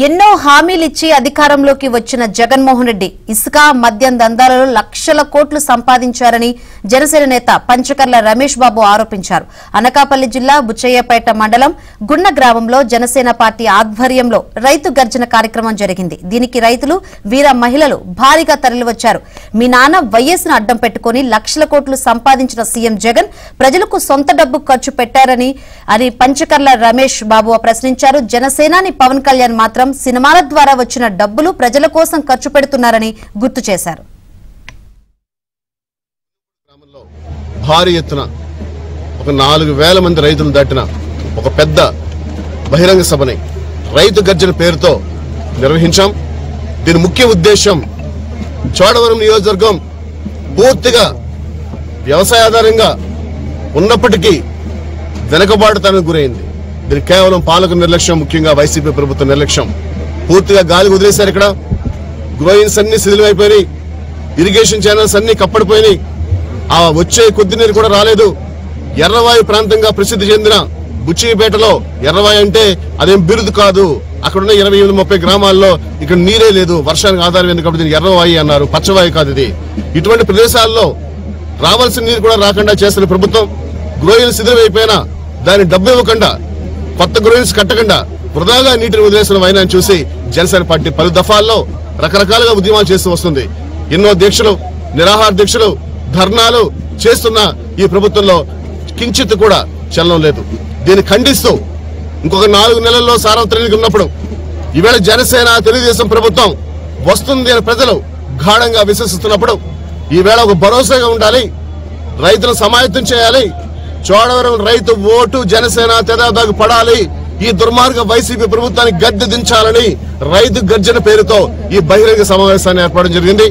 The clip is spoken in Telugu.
ఎన్నో హామీలిచ్చి అధికారంలోకి వచ్చిన జగన్మోహన్ రెడ్డి ఇసుక మద్యం దందాలలో లక్షల కోట్లు సంపాదించారని జనసేన నేత పంచకర్ల రమేష్ బాబు ఆరోపించారు. అనకాపల్లి జిల్లా బుచ్చయ్యపేట మండలం గున్న గ్రామంలో జనసేన పార్టీ ఆధ్వర్యంలో రైతు గర్జన కార్యక్రమం జరిగింది. దీనికి రైతులు, వీర మహిళలు భారీగా తరలివచ్చారు. మీ నాన్న వైఎస్ను అడ్డం పెట్టుకుని లక్షల కోట్లు సంపాదించిన సీఎం జగన్ ప్రజలకు సొంత డబ్బు ఖర్చు పెట్టారని పంచకర్ల రమేష్ బాబు ప్రశ్నించారు. జనసేనాని పవన్ కళ్యాణ్ మాత్రం సినిమాల ద్వారా వచ్చిన డబ్బులు ప్రజల కోసం ఖర్చు పెడుతున్నారని గుర్తు చేశారు. భారీ ఎత్తున ఒక 4000 మంది రైతులు దాటిన ఒక పెద్ద బహిరంగ సభని రైతు గర్జన పేరుతో నిర్వహించాం. దీని ముఖ్య ఉద్దేశం చోడవరం నియోజకవర్గం పూర్తిగా వ్యవసాయ ఆధారంగా ఉన్నప్పటికీ వెనకబాటుతనానికి గురైంది. దీని కేవలం పాలక నిర్లక్ష్యం, ముఖ్యంగా వైసీపీ ప్రభుత్వ నిర్లక్ష్యం. పూర్తిగా గాలి వదిలేశారు. ఇక్కడ గ్రోయిన్స్ అన్ని శిథిలమైపోయినాయి, ఇరిగేషన్ ఛానల్స్ అన్ని కప్పడిపోయినాయి, ఆ వచ్చే కొద్ది నీరు కూడా రాలేదు. ఎర్రవాయు ప్రాంతంగా ప్రసిద్ధి చెందిన బుచ్చిపేటలో ఎర్రవాయు అంటే అదేం బిరుదు కాదు. అక్కడున్న 28-30 గ్రామాల్లో ఇక్కడ నీరే లేదు, వర్షానికి ఆధారం ఎందుకు కాబట్టి దీనికి ఎర్రవాయు అన్నారు, పచ్చవాయు కాదు ఇది. ఇటువంటి ప్రదేశాల్లో రావాల్సిన నీరు కూడా రాకుండా చేస్తున్న ప్రభుత్వం, గ్రోయిన్స్ శిథిలమైపోయినా దాని డబ్బు ఇవ్వకుండా, కొత్త గ్రోయిన్స్ కట్టకుండా వృధాగా నీటిని వదిలేసిన వైనాన్ని చూసి జనసేన పార్టీ పలు దఫాల్లో రకరకాలుగా ఉద్యమాలు చేస్తూ వస్తుంది. ఎన్నో దీక్షలు, నిరాహార దీక్షలు, ధర్నాలు చేస్తున్న ఈ ప్రభుత్వంలో కించిత్ కూడా చలనం లేదు. దీన్ని ఖండిస్తూ ఇంకొక 4 నెలల్లో సార్వత్రిక ఉన్నప్పుడు ఈవేళ జనసేన తెలుగుదేశం ప్రభుత్వం వస్తుంది అని ప్రజలు గాఢంగా విశ్వసిస్తున్నప్పుడు ఈవేళ ఒక భరోసాగా ఉండాలి, రైతులను సమాయత్తం చేయాలి. చోడవరం రైతు ఓటు జనసేన తెదాదాకు పడాలి, ఈ దుర్మార్గ వైసీపీ ప్రభుత్వాన్ని గద్దె దించాలని రైతు గర్జన పేరుతో ఈ బహిరంగ సమావేశాన్ని ఏర్పాటు జరిగింది.